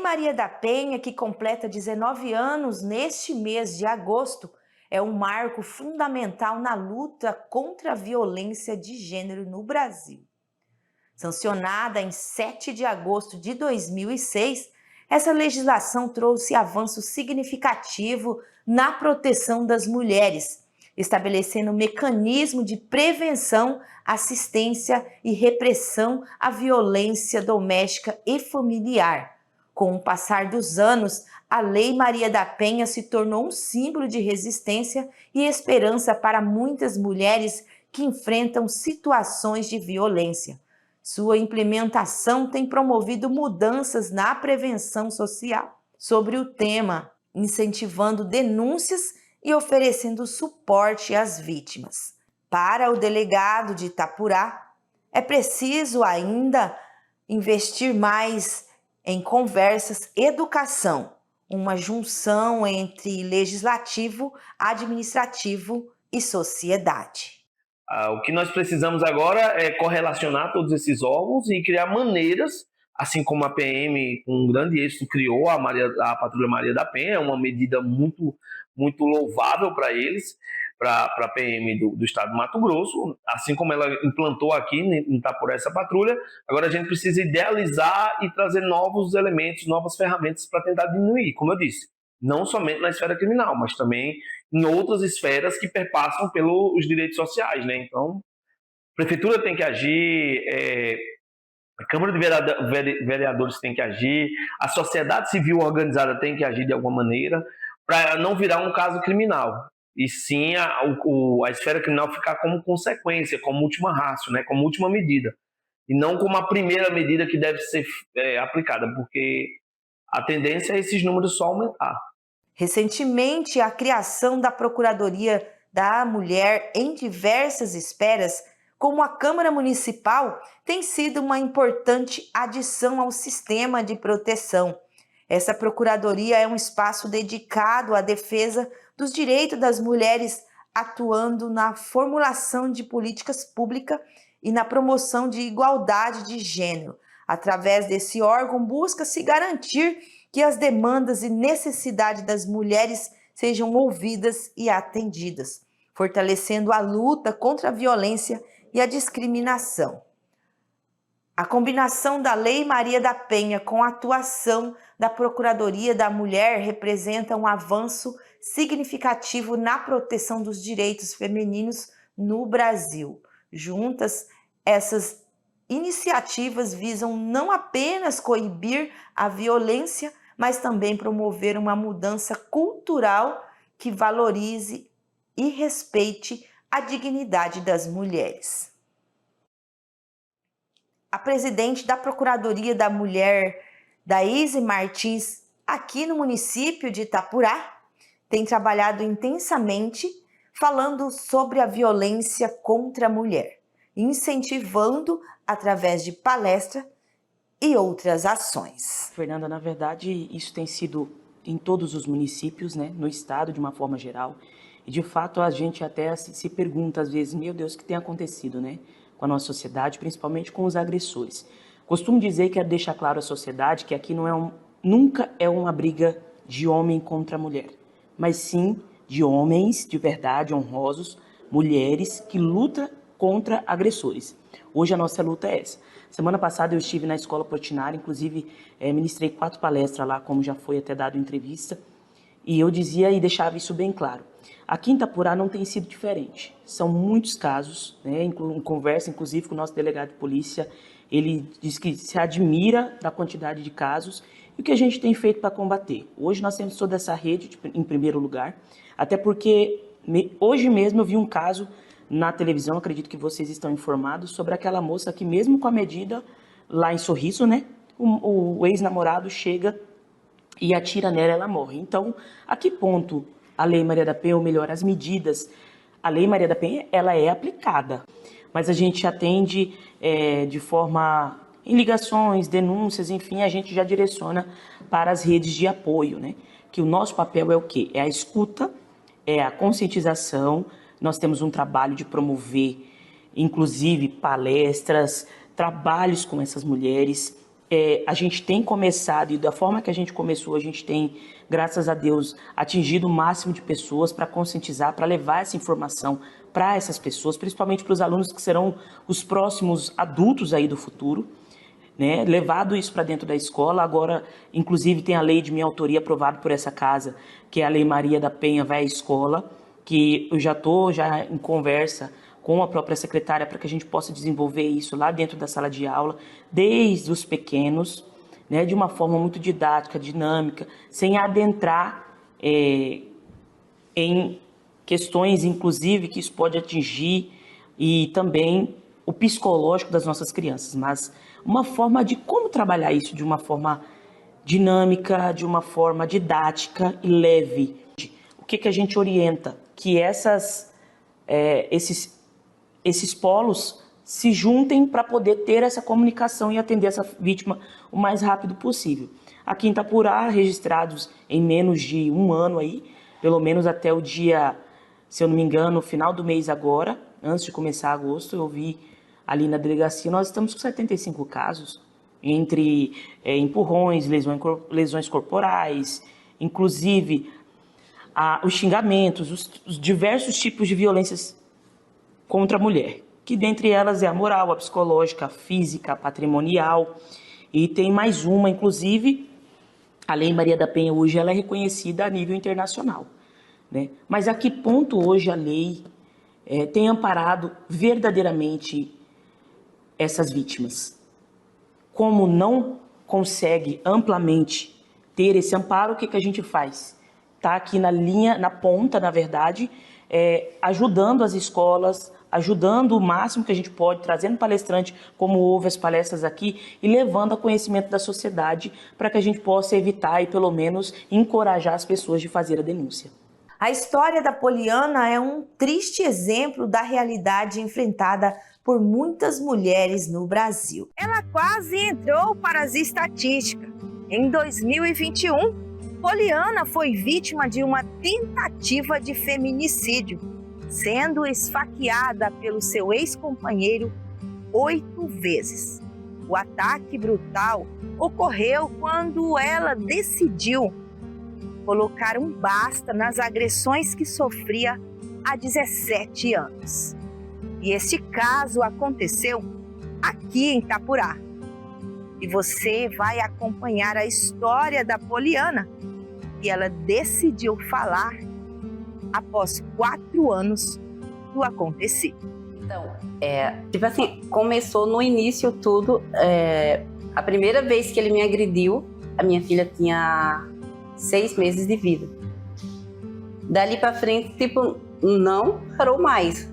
Maria da Penha, que completa 19 anos neste mês de agosto, é um marco fundamental na luta contra a violência de gênero no Brasil. Sancionada em 7 de agosto de 2006, essa legislação trouxe avanço significativo na proteção das mulheres, estabelecendo um mecanismo de prevenção, assistência e repressão à violência doméstica e familiar. Com o passar dos anos, a Lei Maria da Penha se tornou um símbolo de resistência e esperança para muitas mulheres que enfrentam situações de violência. Sua implementação tem promovido mudanças na prevenção social sobre o tema, incentivando denúncias e oferecendo suporte às vítimas. Para o delegado de Itapurá, é preciso ainda investir mais em conversas, educação, uma junção entre legislativo, administrativo e sociedade. O que nós precisamos agora é correlacionar todos esses órgãos e criar maneiras, assim como a PM, com um grande êxito, criou a Patrulha Maria da Penha, é uma medida muito, muito louvável para eles, para a PM do estado do Mato Grosso, assim como ela implantou aqui em Itapurá essa patrulha. Agora a gente precisa idealizar e trazer novos elementos, novas ferramentas para tentar diminuir, como eu disse, não somente na esfera criminal, mas também em outras esferas que perpassam pelos direitos sociais, né? Então, a prefeitura tem que agir, a Câmara de Vereadores tem que agir, a sociedade civil organizada tem que agir de alguma maneira, para não virar um caso criminal, e sim a esfera criminal ficar como consequência, como última ratio, né? Como última medida, e não como a primeira medida que deve ser aplicada, porque a tendência é esses números só aumentar. Recentemente, a criação da Procuradoria da Mulher em diversas esferas, como a Câmara Municipal, tem sido uma importante adição ao sistema de proteção. Essa Procuradoria é um espaço dedicado à defesa dos direitos das mulheres, atuando na formulação de políticas públicas e na promoção de igualdade de gênero. Através desse órgão, busca-se garantir que as demandas e necessidades das mulheres sejam ouvidas e atendidas, fortalecendo a luta contra a violência e a discriminação. A combinação da Lei Maria da Penha com a atuação da Procuradoria da Mulher representa um avanço significativo na proteção dos direitos femininos no Brasil. Juntas, essas iniciativas visam não apenas coibir a violência, mas também promover uma mudança cultural que valorize e respeite a dignidade das mulheres. A presidente da Procuradoria da Mulher, Daíse Martins, aqui no município de Itapurá, tem trabalhado intensamente falando sobre a violência contra a mulher, incentivando através de palestra e outras ações. Fernanda, na verdade, isso tem sido em todos os municípios, né, no estado de uma forma geral. E de fato a gente até se pergunta às vezes, meu Deus, o que tem acontecido, né, com a nossa sociedade, principalmente com os agressores. Costumo dizer e quero deixar claro à sociedade que aqui nunca é uma briga de homem contra mulher, mas sim de homens de verdade, honrosos, mulheres que lutam contra agressores. Hoje a nossa luta é essa. Semana passada eu estive na Escola Portinari, inclusive ministrei 4 palestras lá, como já foi até dado entrevista, e eu dizia e deixava isso bem claro. Aqui em Itapurá não tem sido diferente. São muitos casos, né? Em conversa, inclusive, com o nosso delegado de polícia, ele diz que se admira da quantidade de casos e o que a gente tem feito para combater. Hoje nós temos toda essa rede em primeiro lugar, até porque hoje mesmo eu vi um caso na televisão, acredito que vocês estão informados, sobre aquela moça que mesmo com a medida lá em Sorriso, né, o ex-namorado chega e atira nela, ela morre. Então, a que ponto a Lei Maria da Penha, ou melhor, as medidas, a Lei Maria da Penha, ela é aplicada, mas a gente atende de forma, em ligações, denúncias, enfim, a gente já direciona para as redes de apoio, né, que o nosso papel é o quê? É a escuta, é a conscientização. Nós temos um trabalho de promover, inclusive, palestras, trabalhos com essas mulheres, a gente tem começado, e da forma que a gente começou, a gente tem, graças a Deus, atingido o máximo de pessoas para conscientizar, para levar essa informação para essas pessoas, principalmente para os alunos que serão os próximos adultos aí do futuro, né? Levado isso para dentro da escola. Agora, inclusive, tem a lei de minha autoria aprovada por essa casa, que é a Lei Maria da Penha Vai à Escola, que eu já estou em conversa com a própria secretária para que a gente possa desenvolver isso lá dentro da sala de aula, desde os pequenos, né, de uma forma muito didática, dinâmica, sem adentrar em questões, inclusive, que isso pode atingir e também o psicológico das nossas crianças, mas uma forma de como trabalhar isso de uma forma dinâmica, de uma forma didática e leve. O que a gente orienta? Que esses polos se juntem para poder ter essa comunicação e atender essa vítima o mais rápido possível. Aqui em Itapurá, registrados em menos de um ano aí, pelo menos até o dia, se eu não me engano, final do mês agora, antes de começar agosto, eu vi ali na delegacia, nós estamos com 75 casos, entre empurrões, lesões corporais, inclusive os xingamentos, os diversos tipos de violências contra a mulher, que dentre elas é a moral, a psicológica, a física, a patrimonial, e tem mais uma, inclusive, a Lei Maria da Penha hoje ela é reconhecida a nível internacional, né? Mas a que ponto hoje a lei tem amparado verdadeiramente essas vítimas? Como não consegue amplamente ter esse amparo, o que a gente faz? Está aqui na ponta, na verdade, ajudando as escolas, ajudando o máximo que a gente pode, trazendo palestrante, como houve as palestras aqui, e levando a conhecimento da sociedade para que a gente possa evitar e, pelo menos, encorajar as pessoas de fazer a denúncia. A história da Poliana é um triste exemplo da realidade enfrentada por muitas mulheres no Brasil. Ela quase entrou para as estatísticas. Em 2021, Poliana foi vítima de uma tentativa de feminicídio, sendo esfaqueada pelo seu ex-companheiro 8 vezes. O ataque brutal ocorreu quando ela decidiu colocar um basta nas agressões que sofria há 17 anos. E esse caso aconteceu aqui em Itapurá. E você vai acompanhar a história da Poliana, que ela decidiu falar após 4 anos do acontecido. Então, tipo assim, começou no início tudo, a primeira vez que ele me agrediu, a minha filha tinha 6 meses de vida. Dali pra frente, tipo, não parou mais.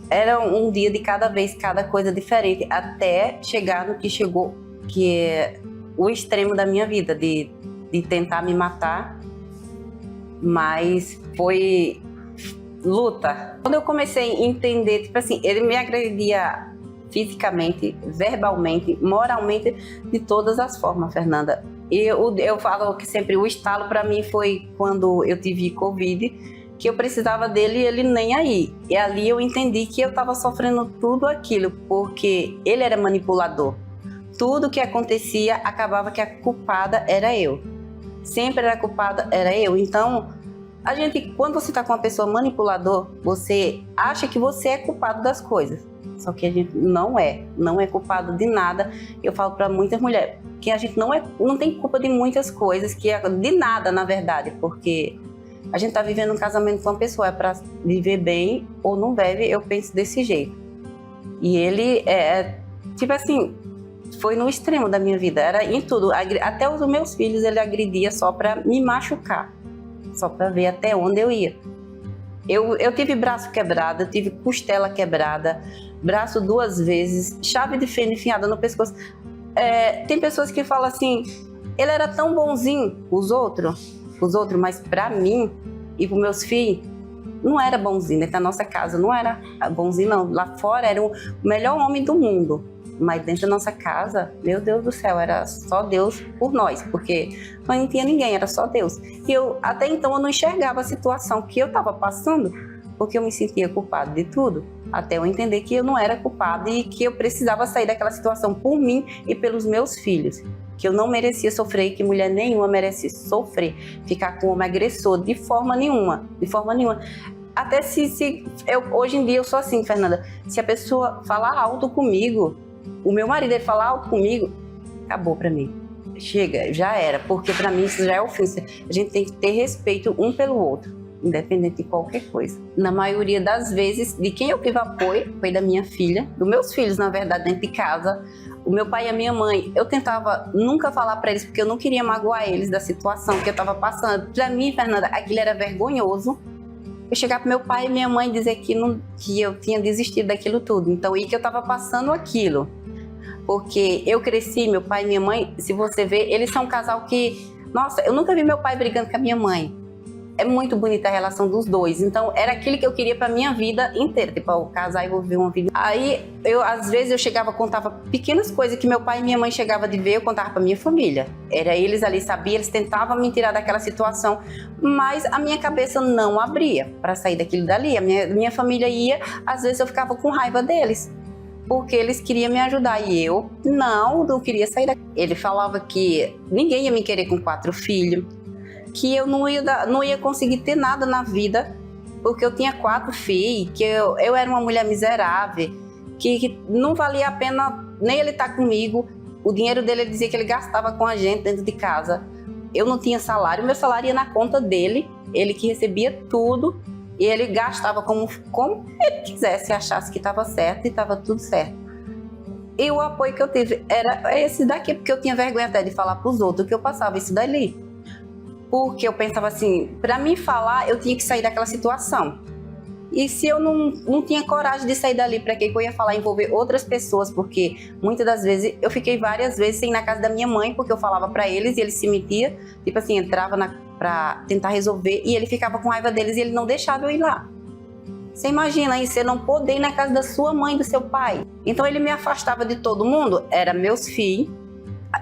Era um dia de cada vez, cada coisa diferente, até chegar no que chegou, que é o extremo da minha vida, de tentar me matar. Mas foi luta. Quando eu comecei a entender, tipo assim, ele me agredia fisicamente, verbalmente, moralmente, de todas as formas, Fernanda. Eu falo que sempre o estalo para mim foi quando eu tive Covid, que eu precisava dele e ele nem aí. E ali eu entendi que eu estava sofrendo tudo aquilo, porque ele era manipulador. Tudo que acontecia, acabava que a culpada era eu. Sempre era culpada, era eu. Então, a gente, quando você está com uma pessoa manipulador, você acha que você é culpado das coisas. Só que a gente não é culpado de nada. Eu falo para muitas mulheres que a gente não tem culpa de muitas coisas, de nada, na verdade, porque a gente está vivendo um casamento com uma pessoa, é para viver bem ou não deve, eu penso desse jeito. E ele, tipo assim, foi no extremo da minha vida, era em tudo. Até os meus filhos ele agredia só para me machucar, só para ver até onde eu ia. Eu tive braço quebrado, eu tive costela quebrada, braço 2 vezes, chave de fenda enfiada no pescoço. Tem pessoas que falam assim, ele era tão bonzinho, os outros, mas para mim e para meus filhos, não era bonzinho. Dentro da nossa casa não era bonzinho, não. Lá fora era o melhor homem do mundo. Mas dentro da nossa casa, meu Deus do céu, era só Deus por nós, porque não tinha ninguém, era só Deus. E até então eu não enxergava a situação que eu estava passando, porque eu me sentia culpada de tudo, até eu entender que eu não era culpada e que eu precisava sair daquela situação por mim e pelos meus filhos. que eu não merecia sofrer, que mulher nenhuma merece sofrer, ficar com um homem agressor, de forma nenhuma, de forma nenhuma. Até hoje em dia eu sou assim, Fernanda, se a pessoa falar alto comigo, o meu marido ele falar alto comigo, acabou pra mim. Chega, já era, porque pra mim isso já é ofensa. A gente tem que ter respeito um pelo outro, independente de qualquer coisa. Na maioria das vezes, de quem eu tive apoio foi da minha filha, dos meus filhos, na verdade, dentro de casa, o meu pai e a minha mãe. Eu tentava nunca falar pra eles, porque eu não queria magoar eles da situação que eu tava passando. Pra mim, Fernanda, aquilo era vergonhoso. Eu chegar pro meu pai e minha mãe dizer que eu tinha desistido daquilo tudo. Então, e que eu tava passando aquilo. Porque eu cresci, meu pai e minha mãe, se você ver, eles são um casal que... Nossa, eu nunca vi meu pai brigando com a minha mãe. É muito bonita a relação dos dois. Então, era aquilo que eu queria pra minha vida inteira. Tipo, eu casar e vou viver uma vida. Aí, às vezes, eu chegava, contava pequenas coisas que meu pai e minha mãe chegavam de ver, eu contava pra minha família. Era eles ali, sabiam, eles tentavam me tirar daquela situação. Mas a minha cabeça não abria pra sair daquilo dali. A minha família ia, às vezes eu ficava com raiva deles. Porque eles queriam me ajudar e eu não queria sair daqui. Ele falava que ninguém ia me querer com 4 filhos. Que eu não ia conseguir ter nada na vida, porque eu tinha 4 filhos, que eu era uma mulher miserável, que não valia a pena nem ele estar comigo. O dinheiro dele, ele dizia que ele gastava com a gente dentro de casa. Eu não tinha salário, meu salário ia na conta dele, ele que recebia tudo, e ele gastava como ele quisesse, achasse que estava certo e estava tudo certo. E o apoio que eu tive era esse daqui, porque eu tinha vergonha até de falar para os outros que eu passava isso dali. Porque eu pensava assim, para mim falar, eu tinha que sair daquela situação. E se eu não tinha coragem de sair dali, para que eu ia falar, envolver outras pessoas? Porque muitas das vezes, eu fiquei várias vezes sem ir na casa da minha mãe, porque eu falava para eles e eles se metiam, tipo assim, entrava para tentar resolver, e ele ficava com raiva deles e ele não deixava eu ir lá. Você imagina aí, você não poder ir na casa da sua mãe, do seu pai. Então ele me afastava de todo mundo, era meus filhos,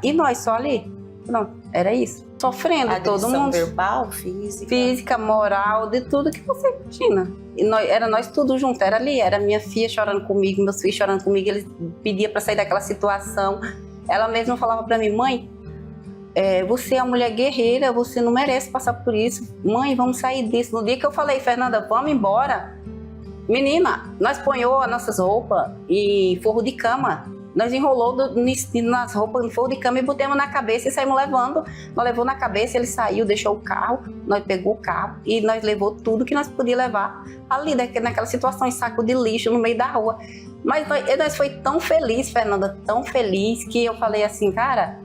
e nós só ali. Pronto, era isso. Sofrendo, todo mundo. Verbal, física. Física, moral, de tudo que você imagina. E era nós tudo junto, era ali, era minha filha chorando comigo, meus filhos chorando comigo, eles pediam para sair daquela situação. Ela mesma falava para mim, mãe, você é uma mulher guerreira, você não merece passar por isso. Mãe, vamos sair disso. No dia que eu falei, Fernanda, vamos embora. Menina, nós ponhou as nossas roupas em forro de cama. Nós enrolou nas roupas no forro de cama e botamos na cabeça e saímos levando. Nós levou na cabeça, ele saiu, deixou o carro, nós pegou o carro e nós levou tudo que nós podíamos levar ali, naquela situação, em saco de lixo no meio da rua. Mas nós foi tão feliz, Fernanda, tão feliz, que eu falei assim, cara,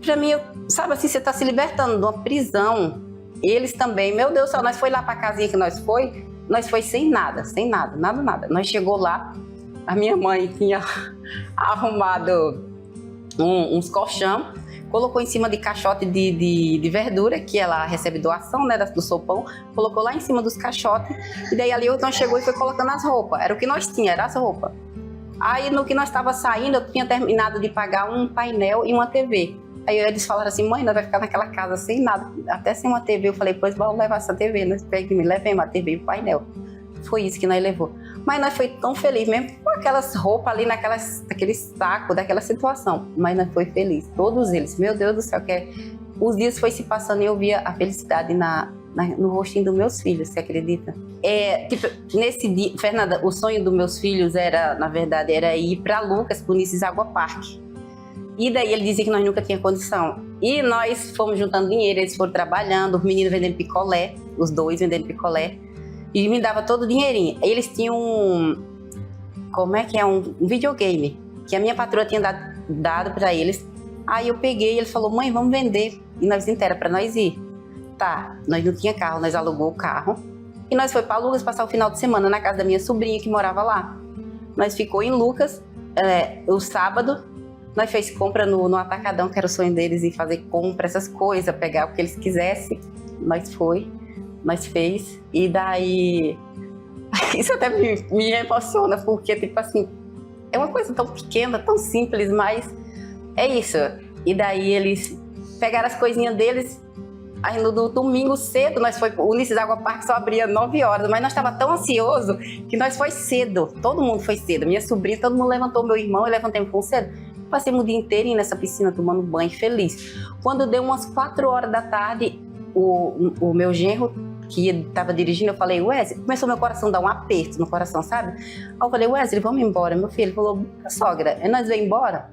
pra mim, sabe assim, você tá se libertando de uma prisão. Eles também, meu Deus do céu, nós foi lá pra casinha que nós foi sem nada, nada. Nós chegou lá, a minha mãe tinha arrumado uns colchão, colocou em cima de caixote de verdura, que ela recebe doação, né, do sopão, colocou lá em cima dos caixotes, e daí ali nós chegou e foi colocando as roupas, era o que nós tínhamos, era as roupas. Aí no que nós estava saindo, eu tinha terminado de pagar um painel e uma TV. Aí eles falaram assim, mãe, nós vai ficar naquela casa sem nada, até sem uma TV. Eu falei, pois vamos levar essa TV, nós levemos a TV e o painel. Foi isso que nós levou. Mas nós foi tão felizes, mesmo com aquelas roupas ali, naquele saco, daquela situação. Mas nós foi felizes, todos eles. Meu Deus do céu, os dias foi se passando e eu via a felicidade no rostinho dos meus filhos, você acredita? Tipo, nesse dia, Fernanda, o sonho dos meus filhos na verdade, era ir para Lucas, pro Unisses Água Parque. E daí ele dizia que nós nunca tínhamos condição. E nós fomos juntando dinheiro, eles foram trabalhando, os meninos vendendo picolé, os dois vendendo picolé. E me dava todo o dinheirinho. Aí eles tinham um videogame, que a minha patroa tinha dado para eles. Aí eu peguei e ele falou, mãe, vamos vender. E nós era para nós ir. Tá, nós não tinha carro, nós alugou o carro. E nós foi para Lucas passar o final de semana na casa da minha sobrinha que morava lá. Nós ficou em Lucas, o sábado, nós fez compra no Atacadão, que era o sonho deles, ir fazer compra, essas coisas, pegar o que eles quisessem. Nós fez, e daí isso até me emociona, porque tipo assim, é uma coisa tão pequena, tão simples, mas é isso. E daí eles pegaram as coisinhas deles, aí no domingo cedo, nós foi, o Unisses Água Parque só abria 9 horas, mas nós estava tão ansioso que nós foi cedo, todo mundo foi cedo, minha sobrinha, todo mundo levantou, meu irmão, eu levantei com cedo. Passei o dia inteirinho nessa piscina tomando banho, feliz. Quando deu umas 4 horas da tarde, o meu genro, que estava dirigindo, eu falei, Wesley, começou meu coração a dar um aperto no coração, sabe? Aí eu falei, Wesley, vamos embora. Meu filho falou, sogra, nós vamos embora?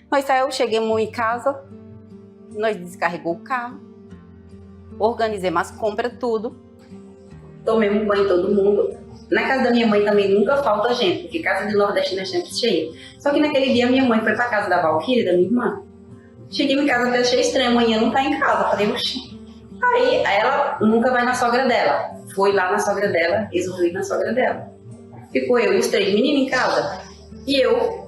Nós saímos, chegamos em casa, nós descarregou o carro, organizemos as compras, tudo. Tomemos banho todo mundo. Na casa da minha mãe também nunca falta gente, porque casa de nordestino é sempre cheia. Só que naquele dia minha mãe foi pra casa da Valquíria, da minha irmã. Cheguei em casa, até achei estranho, amanhã não tá em casa. Falei, oxi. Aí ela nunca vai na sogra dela. Foi lá na sogra dela, resolveu ir na sogra dela. Ficou eu e os 3 meninos em casa. E eu,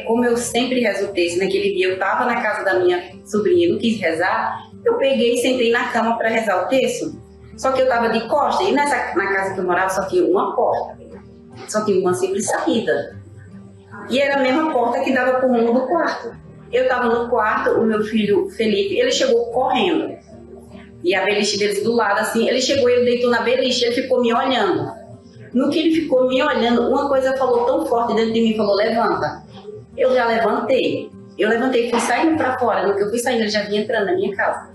como eu sempre rezo o texto, naquele dia eu tava na casa da minha sobrinha, não quis rezar, eu peguei e sentei na cama para rezar o texto. Só que eu tava de costa, e na casa que eu morava só tinha uma porta. Só tinha uma simples saída. E era a mesma porta que dava pro rumo do quarto. Eu tava no quarto, o meu filho Felipe, ele chegou correndo. E a beliche deles do lado, assim, ele chegou, ele deitou na beliche, ele ficou me olhando. No que ele ficou me olhando, uma coisa falou tão forte dentro de mim, falou, levanta. Eu já levantei. Eu levantei, fui saindo pra fora. No que eu fui saindo, ele já vinha entrando na minha casa.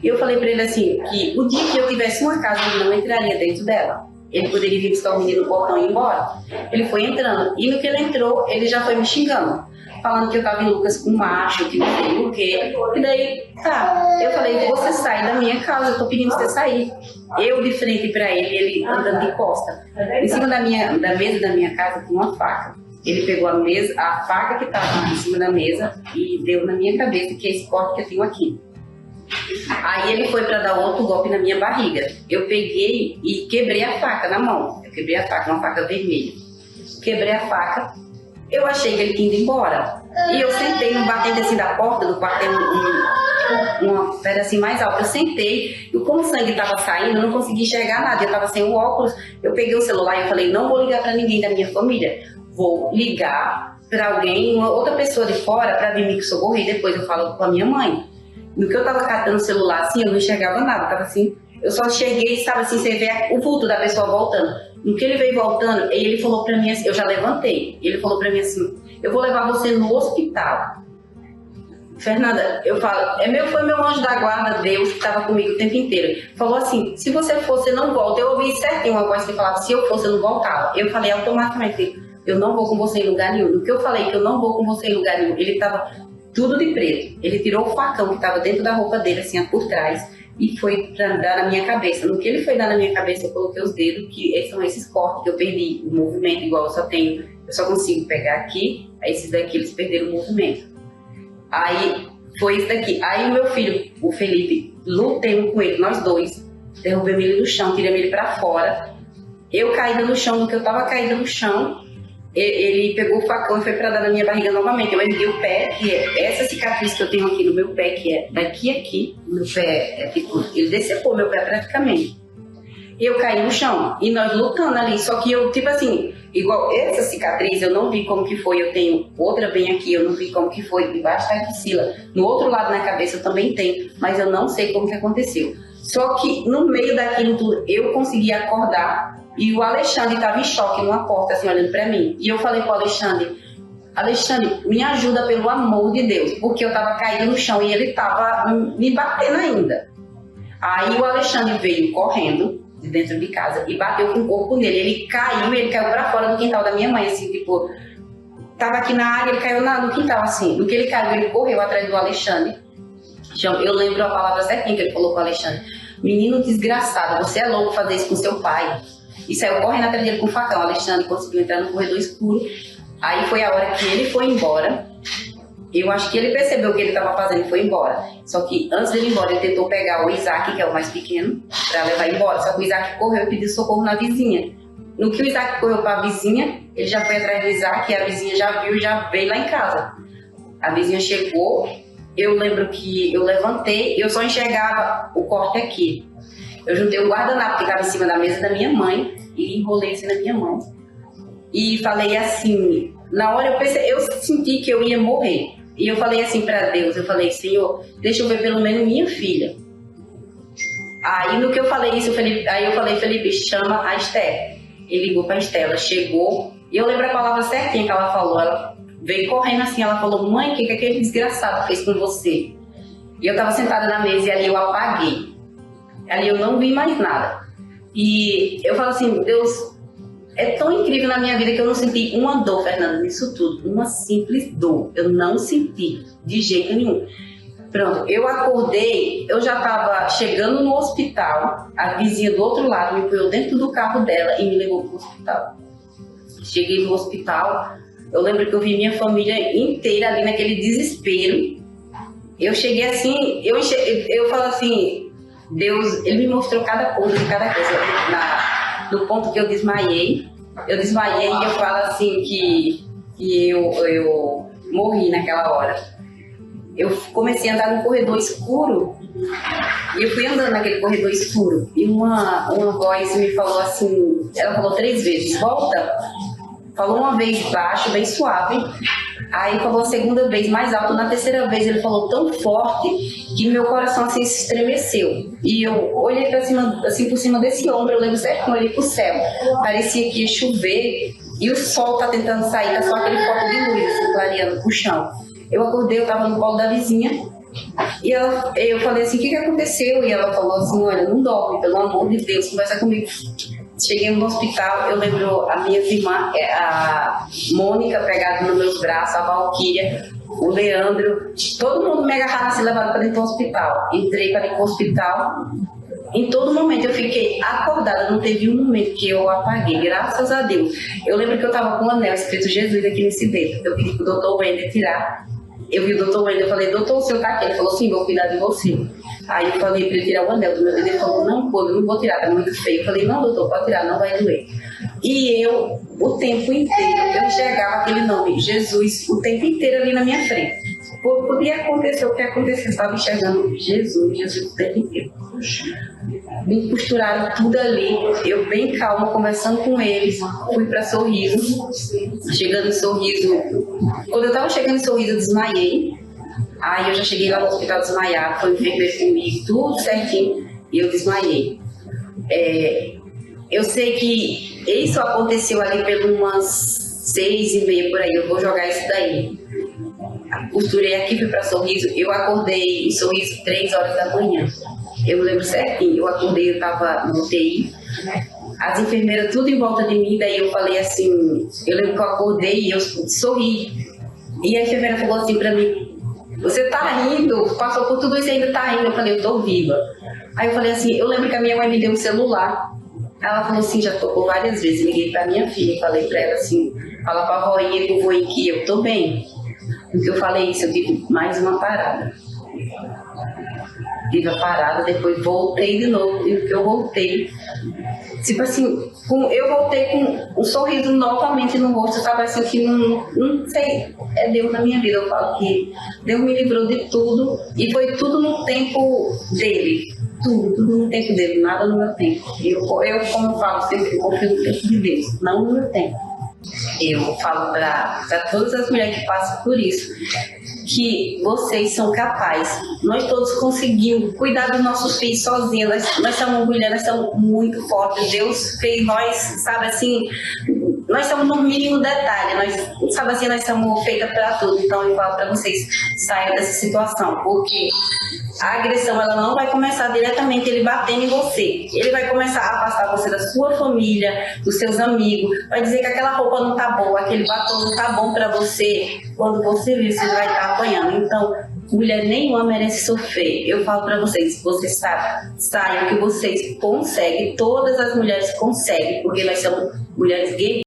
E eu falei pra ele assim, que o dia que eu tivesse uma casa, ele não entraria dentro dela. Ele poderia vir buscar o menino no portão e ir embora. Ele foi entrando. E no que ele entrou, ele já foi me xingando. Falando que eu tava em Lucas com macho, que não sei o quê. E daí, tá. Eu falei, você sai da minha casa, eu tô pedindo você sair. Eu de frente pra ele, ele andando de costa. Em cima da mesa da minha casa tinha uma faca. Ele pegou a faca que tava em cima da mesa e deu na minha cabeça, que é esse corte que eu tenho aqui. Aí ele foi para dar outro golpe na minha barriga. Eu peguei e quebrei a faca na mão. Eu quebrei a faca, uma faca vermelha. Quebrei a faca. Eu achei que ele tinha ido embora. E eu sentei no batente assim da porta do quarto, uma pedra assim mais alta. Eu sentei e como o sangue estava saindo, eu não consegui enxergar nada. Eu estava sem o óculos. Eu peguei o celular e eu falei, não vou ligar para ninguém da minha família. Vou ligar para alguém, uma outra pessoa de fora, para vir me socorrer. Depois eu falo com a minha mãe. No que eu tava catando o celular assim, eu não enxergava nada, tava assim, eu só cheguei e estava assim, você vê o vulto da pessoa voltando. No que ele veio voltando, ele falou pra mim assim, eu já levantei, ele falou pra mim assim, eu vou levar você no hospital. Fernanda, eu falo, foi meu anjo da guarda, Deus, que estava comigo o tempo inteiro. Falou assim, se você for, você não volta. Eu ouvi certinho uma voz que falava, se eu fosse, eu não voltava. Eu falei automaticamente, eu não vou com você em lugar nenhum. No que eu falei que eu não vou com você em lugar nenhum, ele tava tudo de preto. Ele tirou o facão que estava dentro da roupa dele, assim, por trás, e foi pra dar na minha cabeça. No que ele foi dar na minha cabeça, eu coloquei os dedos, que são esses cortes que eu perdi o movimento, igual eu só consigo pegar aqui, aí esses daqui eles perderam o movimento. Aí foi isso daqui. Aí o meu filho, o Felipe, lutei com ele, nós dois, derrubei ele do chão, tirei ele pra fora. Eu caída no chão, no que eu tava caída no chão, ele pegou o facão e foi pra dar na minha barriga novamente. Eu ergui o pé, que é essa cicatriz que eu tenho aqui no meu pé, que é daqui a aqui. Meu pé, ele decepou meu pé praticamente. Eu caí no chão e nós lutando ali. Só que eu, tipo assim, igual essa cicatriz, eu não vi como que foi. Eu tenho outra bem aqui, eu não vi como que foi, debaixo da axila. No outro lado na cabeça eu também tenho, mas eu não sei como que aconteceu. Só que no meio daquilo tudo, eu consegui acordar. E o Alexandre estava em choque numa porta, assim, olhando para mim. E eu falei pro Alexandre, me ajuda pelo amor de Deus, porque eu estava caída no chão e ele estava me batendo ainda. Aí o Alexandre veio correndo de dentro de casa e bateu com o corpo nele. Ele caiu para fora do quintal da minha mãe, assim, tipo, tava aqui na área, ele caiu no quintal, assim. No que ele caiu, ele correu atrás do Alexandre. Eu lembro a palavra certinha que ele falou com o Alexandre. Menino desgraçado, você é louco fazer isso com seu pai. E saiu correndo atrás dele com o facão. O Alexandre conseguiu entrar no corredor escuro. Aí foi a hora que ele foi embora. Eu acho que ele percebeu o que ele estava fazendo e foi embora. Só que antes dele ir embora, ele tentou pegar o Isaac, que é o mais pequeno, para levar embora. Só que o Isaac correu e pediu socorro na vizinha. No que o Isaac correu para a vizinha, ele já foi atrás do Isaac e a vizinha já viu e já veio lá em casa. A vizinha chegou, eu lembro que eu levantei, eu só enxergava o corte aqui. Eu juntei o guardanapo que estava em cima da mesa da minha mãe e enrolei assim na minha mão. E falei assim, na hora eu senti que eu ia morrer. E eu falei assim para Deus, eu falei, Senhor, deixa eu ver pelo menos minha filha. Aí no que eu falei isso, eu falei, Felipe, chama a Esther. Ele ligou para a Esther, ela chegou, e eu lembro a palavra certinha que ela falou, ela veio correndo assim, ela falou, mãe, o que aquele desgraçado fez com você? E eu tava sentada na mesa e ali eu apaguei. Ali eu não vi mais nada. E eu falo assim, Deus é tão incrível na minha vida que eu não senti uma dor, Fernanda, nisso tudo. Uma simples dor. Eu não senti de jeito nenhum. Pronto, eu acordei, eu já estava chegando no hospital, a vizinha do outro lado me pôs dentro do carro dela e me levou para o hospital. Cheguei no hospital, eu lembro que eu vi minha família inteira ali naquele desespero. Eu cheguei assim, eu falo assim, Deus, Ele me mostrou cada ponto de cada coisa. No ponto que eu desmaiei e eu falo assim que eu morri naquela hora. Eu comecei a andar num corredor escuro e eu fui andando naquele corredor escuro e uma voz me falou assim, ela falou 3 vezes, volta, falou uma vez baixo, bem suave, aí falou a segunda vez mais alto, na terceira vez ele falou tão forte que meu coração assim se estremeceu e eu olhei pra cima, assim por cima desse ombro, eu lembro certo, eu olhei pro céu, parecia que ia chover e o sol tá tentando sair, tá só aquele foco de luz assim, clareando pro chão. Eu acordei, eu tava no colo da vizinha e eu falei assim, o que aconteceu? E ela falou assim, olha, não dorme, pelo amor de Deus, conversa comigo. Cheguei no hospital, eu lembro a minha irmã, a Mônica pegada nos meus braços, a Valquíria, o Leandro, todo mundo me agarrado assim, levado para dentro do hospital. Entrei para dentro do hospital, em todo momento eu fiquei acordada, não teve um momento que eu apaguei, graças a Deus. Eu lembro que eu tava com um anel escrito Jesus aqui nesse dedo, eu pedi pro doutor Wender tirar. Eu vi o doutor Wender, eu falei, doutor, o senhor tá aqui? Ele falou, sim, vou cuidar de você. Aí eu falei para ele tirar o anel do meu dedo, ele falou, não, pô, eu não vou tirar, tá muito feio. Eu falei, não, doutor, pode tirar, não vai doer. E eu, o tempo inteiro, eu enxergava aquele nome, Jesus, o tempo inteiro ali na minha frente. Podia acontecer o que aconteceu, eu estava enxergando Jesus o tempo inteiro. Me costuraram tudo ali, eu bem calma, conversando com eles, fui para Sorriso, chegando em Sorriso, quando eu estava chegando em Sorriso eu desmaiei, aí eu já cheguei lá no hospital desmaiado, foi enfermeiro comigo, tudo certinho, e eu desmaiei. Eu sei que isso aconteceu ali pelas umas 6h30 por aí, eu vou jogar isso daí. Costurei aqui, fui para Sorriso, eu acordei em Sorriso 3 horas da manhã. Eu lembro certinho, eu acordei, eu estava no UTI, as enfermeiras tudo em volta de mim, daí eu falei assim, eu lembro que eu acordei e eu sorri. E a enfermeira falou assim para mim, você tá rindo, passou por tudo isso e ainda tá rindo. Eu falei, eu tô viva. Aí eu falei assim, eu lembro que a minha mãe me deu um celular. Ela falou assim, já tocou várias vezes, liguei pra minha filha e falei pra ela assim, fala pra voinha e pro voinho que eu tô bem. Porque eu falei isso, eu tive mais uma parada. Tive a parada, depois voltei de novo, e eu voltei, tipo assim, eu voltei com um sorriso novamente no rosto, eu tava assim que não sei, é Deus na minha vida, eu falo que Deus me livrou de tudo, e foi tudo no tempo dele, tudo no tempo dele, nada no meu tempo. Eu como eu falo sempre, eu confio no tempo de Deus, não no meu tempo. Eu falo para todas as mulheres que passam por isso, que vocês são capazes. Nós todos conseguimos cuidar dos nossos filhos sozinhos. Nós somos mulheres, nós somos muito fortes. Deus fez nós, sabe assim, nós somos no mínimo detalhe. Nós, sabe assim, nós somos feitas para tudo. Então eu falo para vocês, saiam dessa situação, porque a agressão ela não vai começar diretamente ele batendo em você. Ele vai começar a afastar você da sua família, dos seus amigos, vai dizer que aquela roupa não tá boa, aquele batom não tá bom para você. Quando você vir, você vai estar apanhando. Então, mulher nenhuma merece sofrer. Eu falo para vocês, vocês saiam que vocês conseguem, todas as mulheres conseguem, porque nós somos mulheres guerreiras.